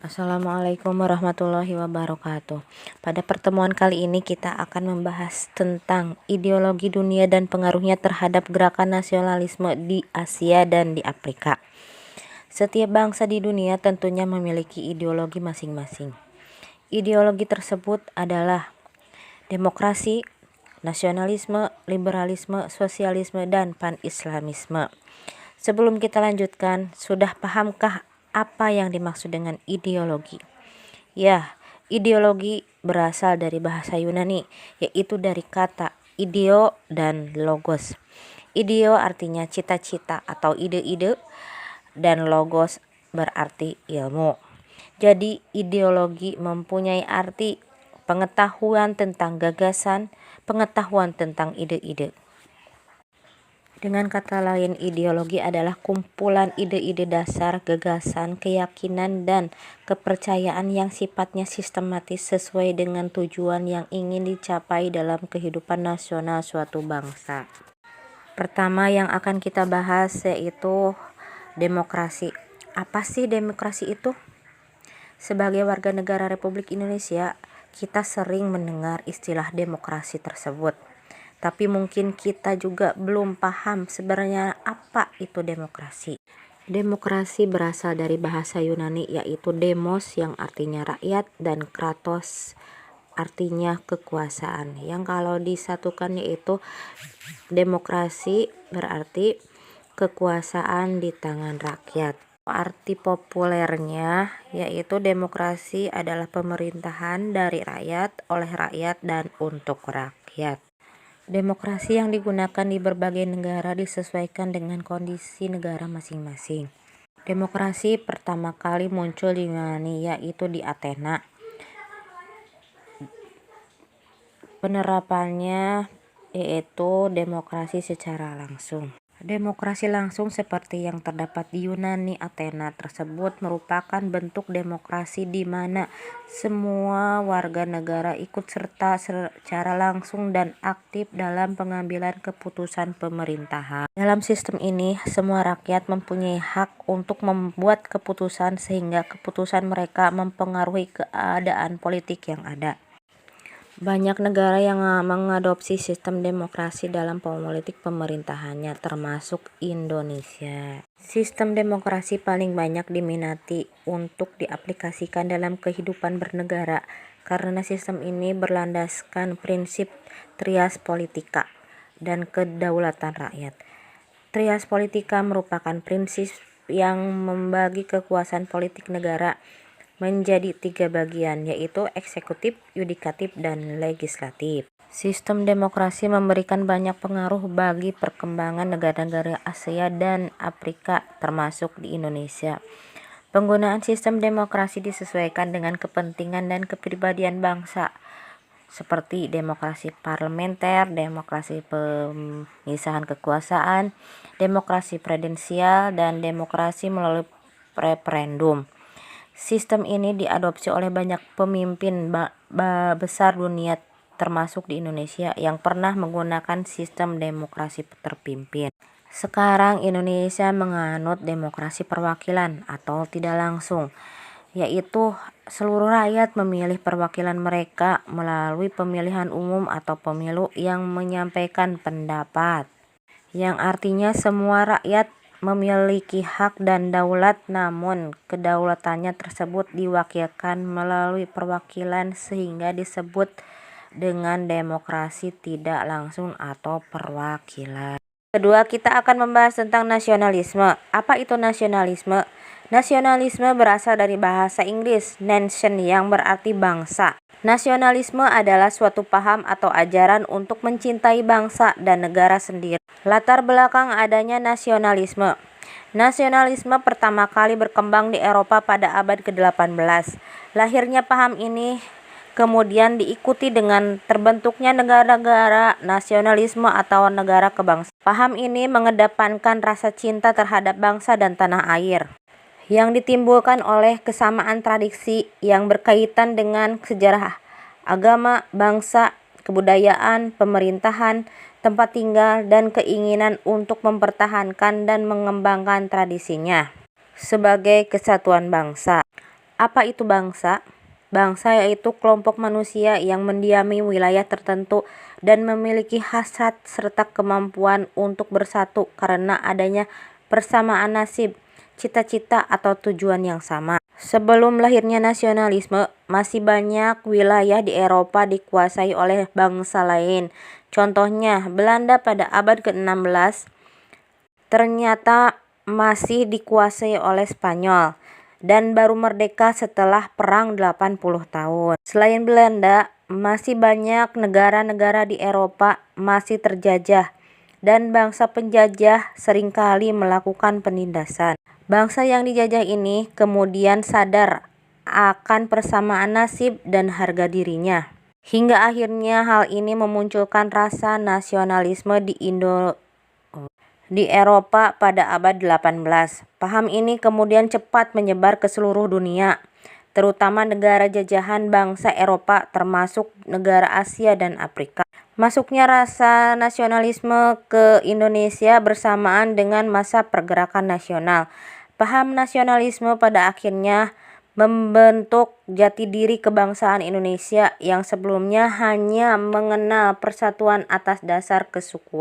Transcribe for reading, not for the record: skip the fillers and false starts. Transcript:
Assalamualaikum warahmatullahi wabarakatuh. Pada pertemuan kali ini kita akan membahas tentang ideologi dunia dan pengaruhnya terhadap gerakan nasionalisme di Asia dan di Afrika. Setiap bangsa di dunia tentunya memiliki ideologi masing-masing. Ideologi tersebut adalah demokrasi, nasionalisme, liberalisme, sosialisme, dan pan-islamisme. Sebelum kita lanjutkan, sudah pahamkah apa yang dimaksud dengan ideologi? Ya, ideologi berasal dari bahasa Yunani, yaitu dari kata ideo dan logos. Ideo artinya cita-cita atau ide-ide, dan logos berarti ilmu. Jadi ideologi mempunyai arti pengetahuan tentang gagasan, pengetahuan tentang ide-ide. Dengan kata lain, ideologi adalah kumpulan ide-ide dasar, gagasan, keyakinan, dan kepercayaan yang sifatnya sistematis sesuai dengan tujuan yang ingin dicapai dalam kehidupan nasional suatu bangsa. Pertama yang akan kita bahas yaitu demokrasi. Apa sih demokrasi itu? Sebagai warga negara Republik Indonesia, kita sering mendengar istilah demokrasi tersebut. Tapi mungkin kita juga belum paham sebenarnya apa itu demokrasi. Demokrasi berasal dari bahasa Yunani yaitu demos yang artinya rakyat dan kratos artinya kekuasaan. Yang kalau disatukan yaitu demokrasi berarti kekuasaan di tangan rakyat. Arti populernya yaitu demokrasi adalah pemerintahan dari rakyat, oleh rakyat, dan untuk rakyat. Demokrasi yang digunakan di berbagai negara disesuaikan dengan kondisi negara masing-masing. Demokrasi pertama kali muncul di Yunani yaitu di Athena. Penerapannya yaitu demokrasi secara langsung. Demokrasi langsung seperti yang terdapat di Yunani Athena tersebut merupakan bentuk demokrasi di mana semua warga negara ikut serta secara langsung dan aktif dalam pengambilan keputusan pemerintahan. Dalam sistem ini, semua rakyat mempunyai hak untuk membuat keputusan sehingga keputusan mereka mempengaruhi keadaan politik yang ada. Banyak negara yang mengadopsi sistem demokrasi dalam politik pemerintahannya, termasuk Indonesia. Sistem demokrasi paling banyak diminati untuk diaplikasikan dalam kehidupan bernegara karena sistem ini berlandaskan prinsip trias politika dan kedaulatan rakyat. Trias politika merupakan prinsip yang membagi kekuasaan politik negara menjadi 3 bagian, yaitu eksekutif, yudikatif, dan legislatif. Sistem demokrasi memberikan banyak pengaruh bagi perkembangan negara-negara Asia dan Afrika, termasuk di Indonesia. Penggunaan sistem demokrasi disesuaikan dengan kepentingan dan kepribadian bangsa, seperti demokrasi parlementer, demokrasi pemisahan kekuasaan, demokrasi presidensial, dan demokrasi melalui referendum. Sistem ini diadopsi oleh banyak pemimpin besar dunia termasuk di Indonesia yang pernah menggunakan sistem demokrasi terpimpin. Sekarang Indonesia menganut demokrasi perwakilan atau tidak langsung, yaitu seluruh rakyat memilih perwakilan mereka melalui pemilihan umum atau pemilu yang menyampaikan pendapat, yang artinya semua rakyat memiliki hak dan daulat, namun kedaulatannya tersebut diwakilkan melalui perwakilan sehingga disebut dengan demokrasi tidak langsung atau perwakilan. Kedua, kita akan membahas tentang nasionalisme. Apa itu nasionalisme? Nasionalisme berasal dari bahasa Inggris nation yang berarti bangsa. Nasionalisme adalah suatu paham atau ajaran untuk mencintai bangsa dan negara sendiri. Latar belakang adanya nasionalisme. Nasionalisme pertama kali berkembang di Eropa pada abad ke-18. Lahirnya paham ini kemudian diikuti dengan terbentuknya negara-negara nasionalisme atau negara kebangsaan. Paham ini mengedepankan rasa cinta terhadap bangsa dan tanah air, yang ditimbulkan oleh kesamaan tradisi yang berkaitan dengan sejarah, agama, bangsa, kebudayaan, pemerintahan, tempat tinggal, dan keinginan untuk mempertahankan dan mengembangkan tradisinya sebagai kesatuan bangsa. Apa itu bangsa? Bangsa yaitu kelompok manusia yang mendiami wilayah tertentu dan memiliki hasrat serta kemampuan untuk bersatu karena adanya persamaan nasib, cita-cita atau tujuan yang sama. Sebelum lahirnya nasionalisme, masih banyak wilayah di Eropa dikuasai oleh bangsa lain. Contohnya, Belanda pada abad ke-16 ternyata masih dikuasai oleh Spanyol dan baru merdeka setelah Perang 80 tahun. Selain Belanda, masih banyak negara-negara di Eropa masih terjajah dan bangsa penjajah seringkali melakukan penindasan. Bangsa yang dijajah ini kemudian sadar akan persamaan nasib dan harga dirinya. Hingga akhirnya hal ini memunculkan rasa nasionalisme di Eropa pada abad 18. Paham ini kemudian cepat menyebar ke seluruh dunia, terutama negara jajahan bangsa Eropa termasuk negara Asia dan Afrika. Masuknya rasa nasionalisme ke Indonesia bersamaan dengan masa pergerakan nasional. Paham nasionalisme pada akhirnya membentuk jati diri kebangsaan Indonesia yang sebelumnya hanya mengenal persatuan atas dasar kesukuan.